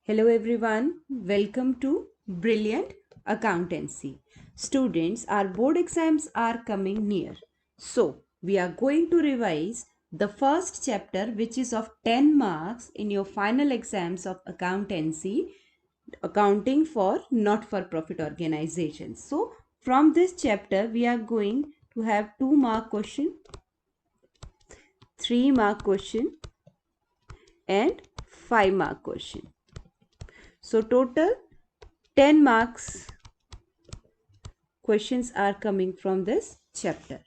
Hello everyone, welcome to Brilliant Accountancy. Students, our board exams are coming near. So, we are going to revise the first chapter which is of 10 marks in your final exams of accountancy, accounting for not-for-profit organizations. So, from this chapter we are going to have 2-mark question, 3-mark question and 5-mark question. So, total 10 marks questions are coming from this chapter.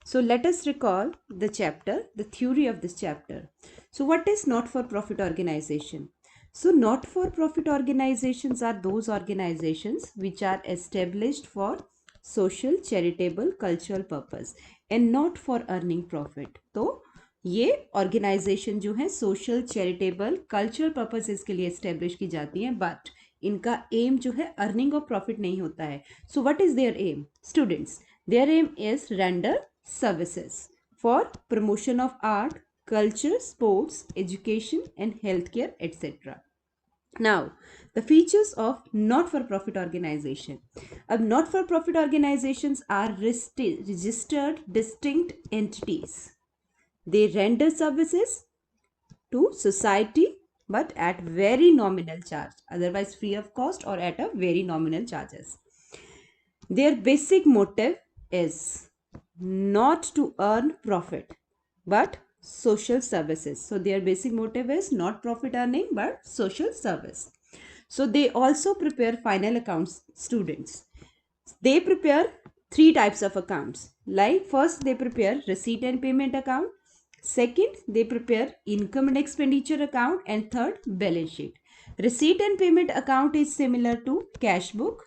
So let us recall the chapter, the theory of this chapter. So what is not-for-profit organization? So not-for-profit organizations are those organizations which are established for social, charitable, cultural purpose and not for earning profit. तो ये organisation जो है social charitable cultural purposes के लिए establish की जाती हैं but इनका एम जो है अर्निंग ऑफ प्रॉफिट नहीं होता है. So what is their aim students? Their aim is render services for promotion of art, culture, sports, education and healthcare, etc. Now, the features of not-for-profit organization. Not-for-profit organizations are registered distinct entities. They render services to society but at very nominal charge, otherwise free of cost or at a very nominal charges. Their basic motive is not to earn profit but social services. So their basic motive is not profit earning but social service. So they also prepare final accounts. Students, they prepare three types of accounts. Like first they prepare receipt and payment account, second they prepare income and expenditure account, and third balance sheet. Receipt and payment account is similar to cash book.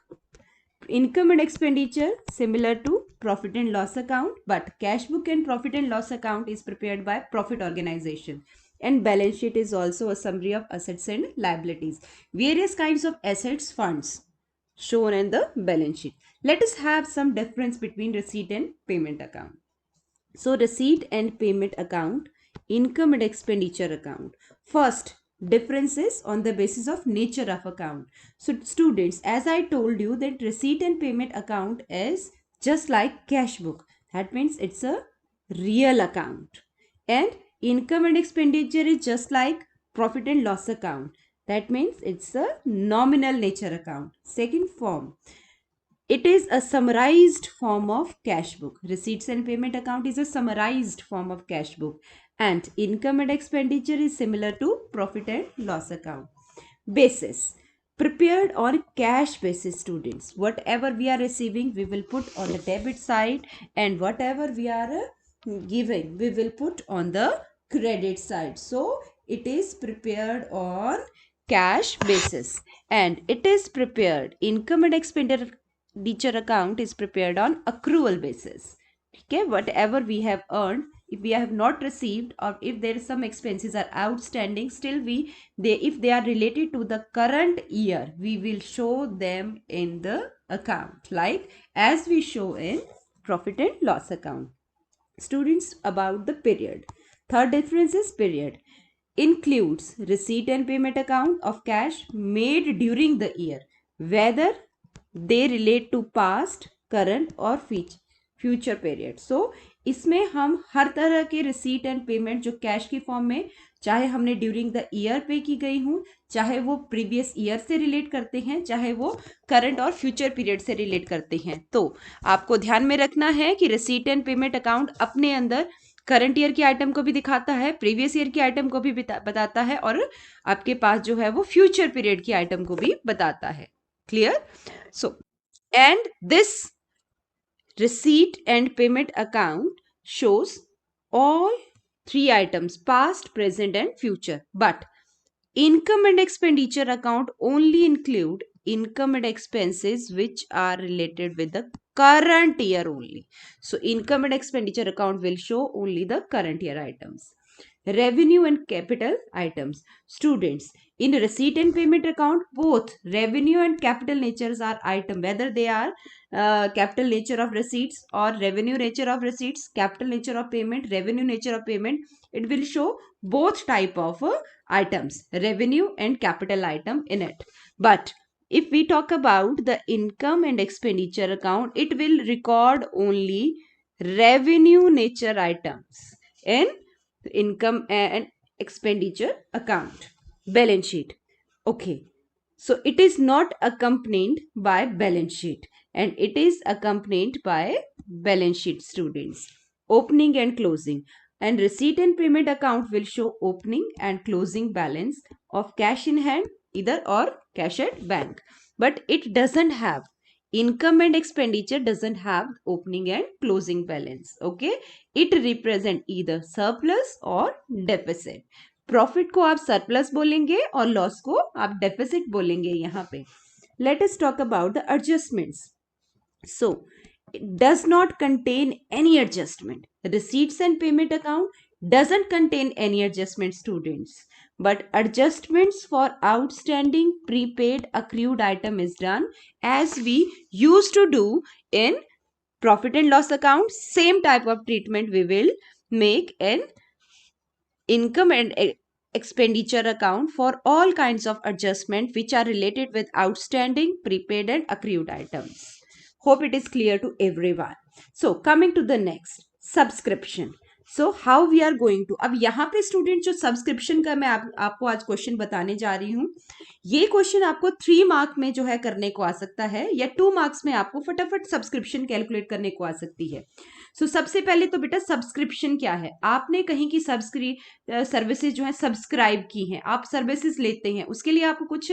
Income and expenditure similar to profit and loss account, but cash book and profit and loss account is prepared by profit organization, and balance sheet is also a summary of assets and liabilities, various kinds of assets, funds shown in the balance sheet. Let us have some difference between receipt and payment account. So receipt and payment account, income and expenditure account. First, differences on the basis of nature of account. So students, as I told you that receipt and payment account is just like cash book. That means it's a real account. And income and expenditure is just like profit and loss account. That means it's a nominal nature account. Second form, it is a summarized form of cash book. Receipts and payment account is a summarized form of cash book. And income and expenditure is similar to profit and loss account. Basis. Prepared on cash basis, students. Whatever we are receiving, we will put on the debit side, and whatever we are giving, we will put on the credit side. So it is prepared on cash basis, and it is prepared income and expenditure account is prepared on accrual basis. Okay, whatever we have earned, if we have not received or if there is some expenses are outstanding, still if they are related to the current year, we will show them in the account, like as we show in profit and loss account. Students, about the period. Third difference is period. Includes receipt and payment account of cash made during the year, whether they relate to past, current और future period. सो इसमें हम हर तरह के receipt and payment जो cash की form में, चाहे हमने ड्यूरिंग द ईयर पे की गई हूँ, चाहे वो प्रीवियस ईयर से रिलेट करते हैं, चाहे वो करंट और फ्यूचर पीरियड से रिलेट करते हैं. तो आपको ध्यान में रखना है कि रिसीट एंड पेमेंट अकाउंट अपने अंदर करंट ईयर के आइटम को भी दिखाता है, प्रीवियस ईयर के आइटम को भी बताता है, और आपके पास जो है वो फ्यूचर पीरियड के आइटम को भी बताता है. Clear? So, and this receipt and payment account shows all three items, past, present and future. But income and expenditure account only include income and expenses which are related with the current year only. So income and expenditure account will show only the current year items. revenue and capital items. Students, in receipt and payment account, both revenue and capital natures are item, whether they are capital nature of receipts or revenue nature of receipts, capital nature of payment, revenue nature of payment. It will show both type of items, revenue and capital item in it. But if we talk about the income and expenditure account, it will record only revenue nature items in income and expenditure account, balance sheet. Okay, so it is not accompanied by balance sheet, and it is accompanied by balance sheet, students. Opening and closing, and receipt and payment account will show opening and closing balance of cash in hand either or cash at bank, but it doesn't have income and expenditure, doesn't have opening and closing balance. Okay, it represent either surplus और deficit. Profit को आप surplus बोलेंगे और loss को आप deficit बोलेंगे यहाँ पे. Let us talk about the adjustments. So, it does not contain any adjustment. Receipts and payment account doesn't contain any adjustment, students. But adjustments for outstanding prepaid accrued item is done as we used to do in profit and loss account. Same type of treatment we will make in income and expenditure account for all kinds of adjustment which are related with outstanding, prepaid and accrued items. Hope it is clear to everyone. So coming to the next, subscription. So how we are going to, अब यहाँ पे student जो subscription का मैं आपको आज question बताने जा रही हूँ, ये क्वेश्चन आपको 3 मार्क में जो है करने को आ सकता है, या 2 मार्क्स में आपको फटाफट सब्सक्रिप्शन कैलकुलेट करने को आ सकती है. सो सबसे पहले तो बेटा सब्सक्रिप्शन क्या है. आपने कहीं की सर्विसेज जो है सब्सक्राइब की हैं, आप सर्विसेज लेते हैं, उसके लिए आपको कुछ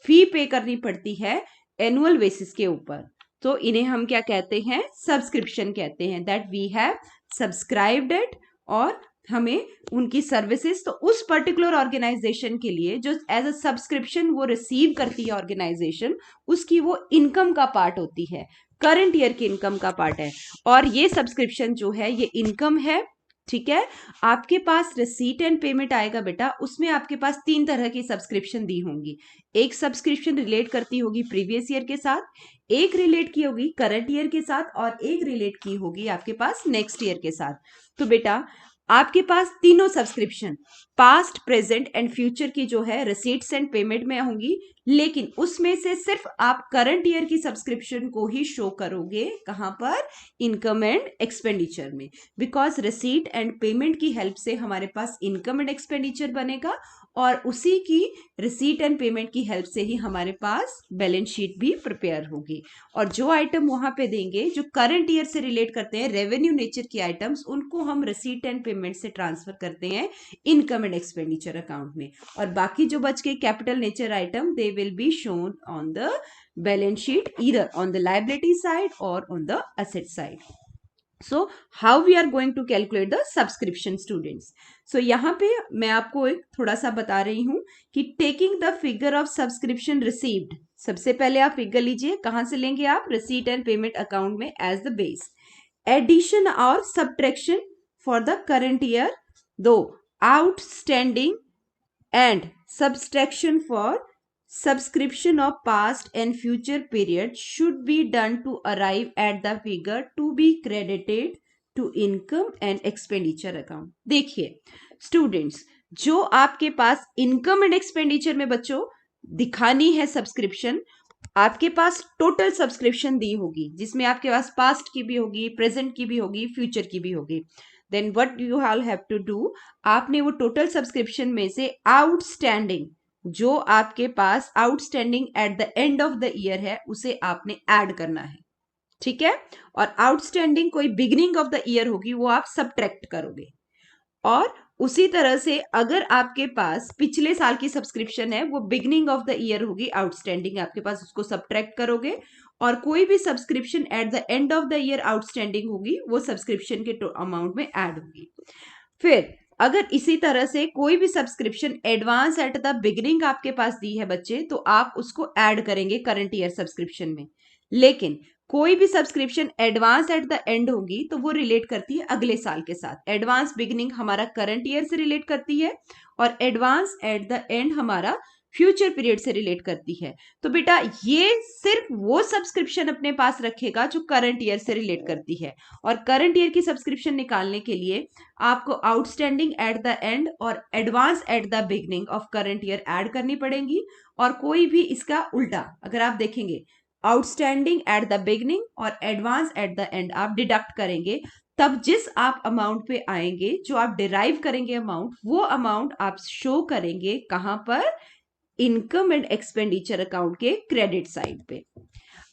फी पे करनी पड़ती है एनुअल बेसिस के ऊपर, तो इन्हें हम क्या कहते हैं, सब्सक्रिप्शन कहते हैं. That we have subscribed it, और हमें उनकी सर्विसेज, तो उस पर्टिकुलर ऑर्गेनाइजेशन के लिए जो एज अ सब्सक्रिप्शन वो रिसीव करती है ऑर्गेनाइजेशन, उसकी वो इनकम का पार्ट होती है, करंट ईयर की इनकम का पार्ट है. और ये सब्सक्रिप्शन जो है ये इनकम है. ठीक है, आपके पास रिसीट एंड पेमेंट आएगा बेटा, उसमें आपके पास 3 तरह की सब्सक्रिप्शन दी होंगी. एक सब्सक्रिप्शन रिलेट करती होगी प्रीवियस ईयर के साथ, एक रिलेट की होगी करंट ईयर के साथ, और एक रिलेट की होगी आपके पास नेक्स्ट ईयर के साथ. तो बेटा आपके पास तीनों subscription past, present and future की जो है रिसीट्स एंड पेमेंट में होंगी, लेकिन उसमें से सिर्फ आप करंट ईयर की सब्सक्रिप्शन को ही शो करोगे. कहां पर, इनकम एंड एक्सपेंडिचर में, बिकॉज रिसीट एंड पेमेंट की हेल्प से हमारे पास इनकम एंड एक्सपेंडिचर बनेगा, और उसी की रिसीट एंड पेमेंट की हेल्प से ही हमारे पास बैलेंस शीट भी प्रिपेयर होगी. और जो आइटम वहां पे देंगे जो करंट ईयर से रिलेट करते हैं, रेवेन्यू नेचर की आइटम्स, उनको हम रिसीट एंड पेमेंट से ट्रांसफर करते हैं इनकम एंड एक्सपेंडिचर अकाउंट में. और बाकी जो बच के capital nature item, they will be shown on the balance sheet, either on the liability side और on the asset side. So how we are going to calculate the subscription, students? So यहाँ पे मैं आपको एक थोड़ा सा बता रही हूँ कि taking the figure of subscription received, सबसे पहले आप फिगर लीजिए. कहाँ से लेंगे आप, receipt and payment account में as the base. Addition or subtraction for the current year, though outstanding, and subtraction for subscription of past and future period should be done to arrive at the figure to be credited to income and expenditure account. देखिए students, जो आपके पास income and expenditure में बच्चों दिखानी है subscription, आपके पास total subscription दी होगी, जिसमें आपके पास पास्ट की भी होगी, प्रेजेंट की भी होगी, फ्यूचर की भी होगी. Then what you all have to do, आपने वो टोटल सब्सक्रिप्शन में से आउटस्टैंडिंग, जो आपके पास outstanding at the end of the year है, उसे आपने ऐड करना है. ठीक है, और आउटस्टैंडिंग कोई बिगिनिंग ऑफ द ईयर होगी, वो आप सबट्रैक्ट करोगे. और उसी तरह से अगर आपके पास पिछले साल की सब्सक्रिप्शन है, वो बिगिनिंग ऑफ द ईयर होगी, आउटस्टैंडिंग आपके पास, उसको सबट्रैक्ट करोगे. और कोई भी subscription eight the end of the year outstanding होगी, वो सब्सक्रिप्शन के अमाउंट में ऐड होगी. फिर अगर इसी तरह से कोई भी subscription advance at the beginning आपके पास दी है बच्चे, तो आप उसको ऐड करेंगे करंट ईयर सब्सक्रिप्शन में. लेकिन कोई भी subscription advance at the and होगी तो वो रिलेट करती है अगले साल के साथ। एडवांस बिगिनिंग हमारा करंट ईयर से रिलेट करती है और एडवांस एट द एंड हमारा फ्यूचर पीरियड से रिलेट करती है। तो बेटा ये सिर्फ वो सब्सक्रिप्शन अपने पास रखेगा जो करंट ईयर से रिलेट करती है, और करंट ईयर की सब्सक्रिप्शन निकालने के लिए आपको आउटस्टैंडिंग एट द एंड और advance at the beginning of current year add करनी पड़ेगी। और कोई भी इसका उल्टा अगर आप देखेंगे, आउटस्टैंडिंग एट द बिगिनिंग और एडवांस एट द एंड आप डिडक्ट करेंगे, तब जिस आप अमाउंट पे आएंगे, जो आप डिराइव करेंगे अमाउंट, वो अमाउंट आप शो करेंगे कहां पर, इनकम एंड एक्सपेंडिचर अकाउंट के क्रेडिट साइड पे।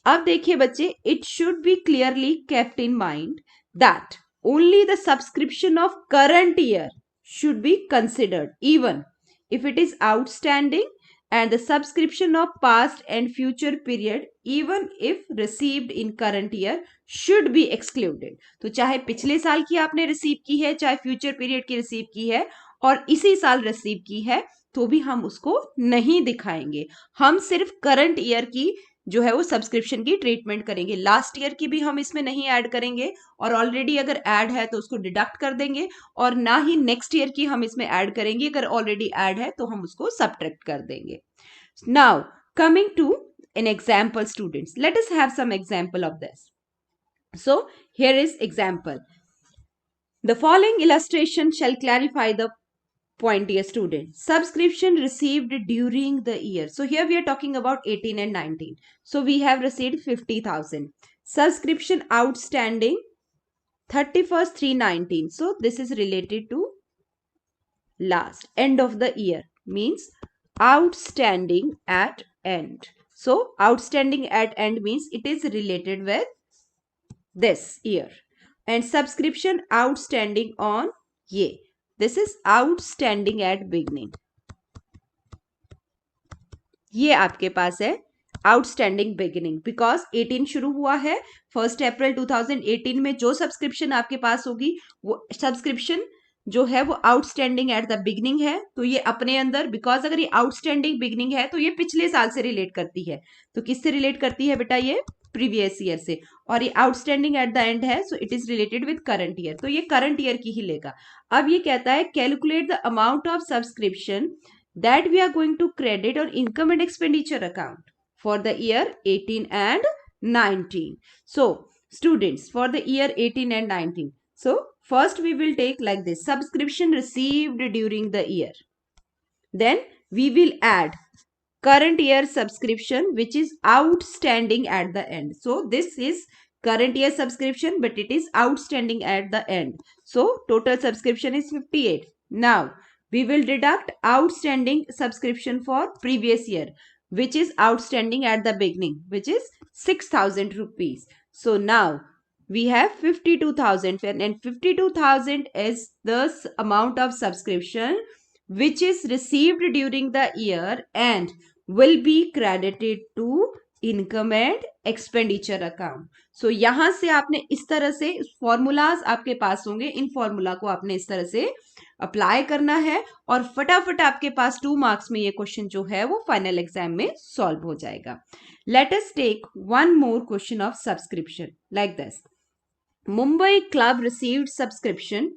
अब देखिए बच्चे, it should be clearly kept in mind that only the subscription of current year should be considered even if it is outstanding, and the subscription of past and future period even if received in current year should be excluded। तो चाहे पिछले साल की आपने receive की है, चाहे future period की रिसीव की है और इसी साल रिसीव की है, तो भी हम उसको नहीं दिखाएंगे। हम सिर्फ करंट ईयर की जो है वो सब्सक्रिप्शन की ट्रीटमेंट करेंगे, लास्ट ईयर की भी हम इसमें नहीं ऐड करेंगे, और ऑलरेडी अगर ऐड है तो उसको डिडक्ट कर देंगे, और ना ही नेक्स्ट ईयर की हम इसमें ऐड करेंगे, अगर ऑलरेडी ऐड है तो हम उसको सब्ट्रैक्ट कर देंगे। Now coming to an example, students, let us have some example of this. So here is example. The following illustration shall clarify the point, dear student. Subscription received during the year. So here we are talking about 18 and 19. So we have received 50,000. Subscription outstanding 31st 3/19. So this is related to last end of the year, means outstanding at end. So outstanding at end means it is related with this year. And subscription outstanding on ye, this is outstanding at beginning. ये आपके पास है outstanding beginning, because 18 शुरू हुआ है, 1 अप्रैल 2018 में जो subscription आपके पास होगी वो सब्सक्रिप्शन जो है वो आउटस्टैंडिंग एट द बिगिनिंग है। तो ये अपने अंदर, बिकॉज अगर ये आउटस्टैंडिंग बिगिनिंग है तो ये पिछले साल से रिलेट करती है। तो किससे रिलेट करती है बेटा, ये प्रीवियस ईयर से। और ये आउटस्टैंडिंग एट द एंड है, so it is related with current year, तो ये करंट ईयर की ही लेगा। अब ये कहता है calculate the amount of subscription that we are going to credit on income and expenditure account for the year 18 and 19. So students, for the year 18 and 19, so first we will take like this: subscription received during the year, then we will add current year subscription which is outstanding at the end. So this is current year subscription, but it is outstanding at the end, so total subscription is 58. Now we will deduct outstanding subscription for previous year which is outstanding at the beginning, which is 6,000 rupees. So now we have 52,000, and 52,000 is the amount of subscription which is received during the year and will be credited to income and expenditure account. So यहां से आपने इस तरह से formulas आपके पास होंगे, इन formula को आपने इस तरह से अप्लाई करना है और फटाफट आपके पास 2 मार्क्स में ये क्वेश्चन जो है वो फाइनल एग्जाम में सॉल्व हो जाएगा। Let us take one more question of subscription like this. Mumbai club received subscription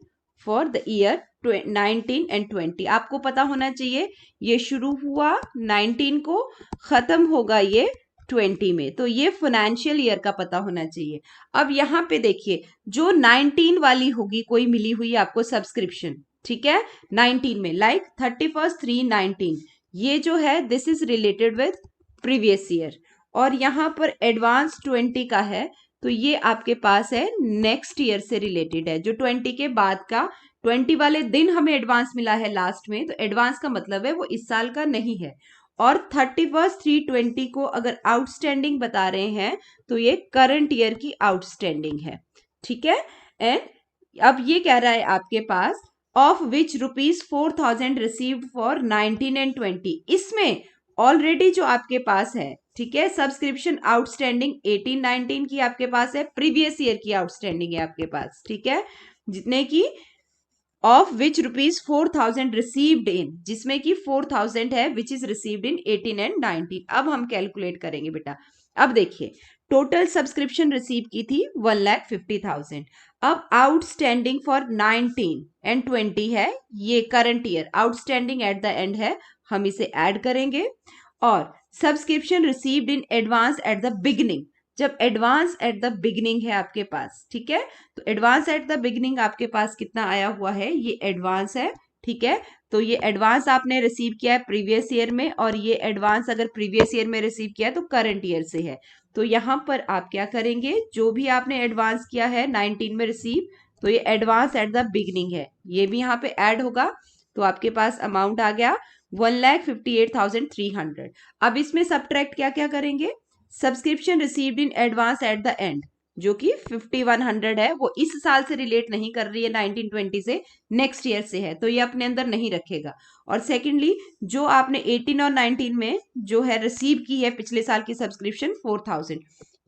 for the year 19 and 20। आपको पता होना चाहिए ये शुरू हुआ 19 को, खत्म होगा ये 20 में, तो ये फाइनेंशियल ईयर का पता होना चाहिए। अब यहाँ पे देखिए, जो 19 वाली होगी कोई मिली हुई आपको सब्सक्रिप्शन, ठीक है, 19 में, लाइक 31st 3/19, ये जो है this is related with previous year, और यहाँ पर एडवांस 20 का है, तो ये आपके पास है नेक्स्ट ईयर से रिलेटेड है, जो 20 के बाद का 20 वाले दिन हमें एडवांस मिला है लास्ट में, तो एडवांस का मतलब है वो इस साल का नहीं है। और 31st 3/20 को अगर आउटस्टैंडिंग बता रहे हैं तो ये करंट ईयर की आउटस्टैंडिंग है, ठीक है। एंड अब ये कह रहा है आपके पास of which ₹4,000 received for 19 and 20, इसमें ऑलरेडी जो आपके पास है, ठीक है, सब्सक्रिप्शन आउटस्टैंडिंग 18-19 की आपके पास है, प्रीवियस ईयर की आउटस्टैंडिंग है आपके पास, ठीक है, जितने की ऑफ विच ₹4,000 रिसीव्ड इन, जिसमें कि 4,000 है which is received in 18 and 19। अब हम कैलकुलेट करेंगे बेटा, अब देखिए टोटल सब्सक्रिप्शन रिसीव की थी 1,50,000। अब आउटस्टैंडिंग फॉर 19 एंड 20 है, ये current year outstanding at the and है, हम इसे ऐड करेंगे। और subscription received in advance at the beginning, जब एडवांस एट द बिगिनिंग है आपके पास, ठीक है, तो एडवांस एट द बिगिनिंग आपके पास कितना आया हुआ है, ये एडवांस है, ठीक है। तो ये एडवांस आपने रिसीव किया है प्रीवियस ईयर में, और ये एडवांस अगर प्रीवियस ईयर में रिसीव किया है तो करंट ईयर से है। तो यहां पर आप क्या करेंगे, जो भी आपने एडवांस किया है 19 में रिसीव, तो ये एडवांस एट द बिगिनिंग है, ये भी यहाँ पे ऐड होगा। तो आपके पास अमाउंट आ गया 1,58,300। अब इसमें सब्ट्रैक्ट क्या क्या करेंगे, subscription received in advance at the and जो कि 5,100 है, वो इस साल से रिलेट नहीं कर रही है 1920 से, नेक्स्ट ईयर से है, तो ये अपने अंदर नहीं रखेगा। और सेकेंडली जो आपने 18 और 19 में जो है रिसीव की है पिछले साल की सब्सक्रिप्शन 4,000,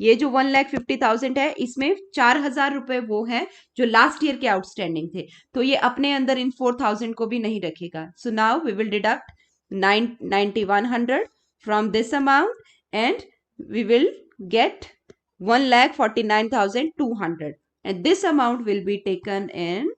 ये जो 1,50,000 है इसमें 4,000 रुपए वो हैं जो लास्ट ईयर के आउटस्टैंडिंग थे, तो ये अपने अंदर इन 4,000 को भी नहीं रखेगा। So now we will deduct 9,100 from this amount and we will get 1,49,200 and this amount will be taken in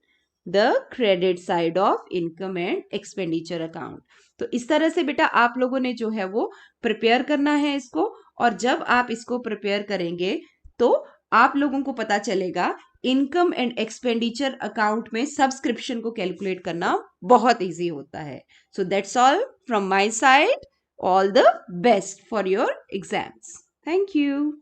the credit side of income and expenditure account। तो इस तरह से बेटा आप लोगों ने जो है वो प्रिपेयर करना है इसको, और जब आप इसको प्रिपेयर करेंगे तो आप लोगों को पता चलेगा इनकम एंड एक्सपेंडिचर अकाउंट में सब्सक्रिप्शन को कैलकुलेट करना बहुत इजी होता है। So that's all from my side. All the best for your exams. Thank you.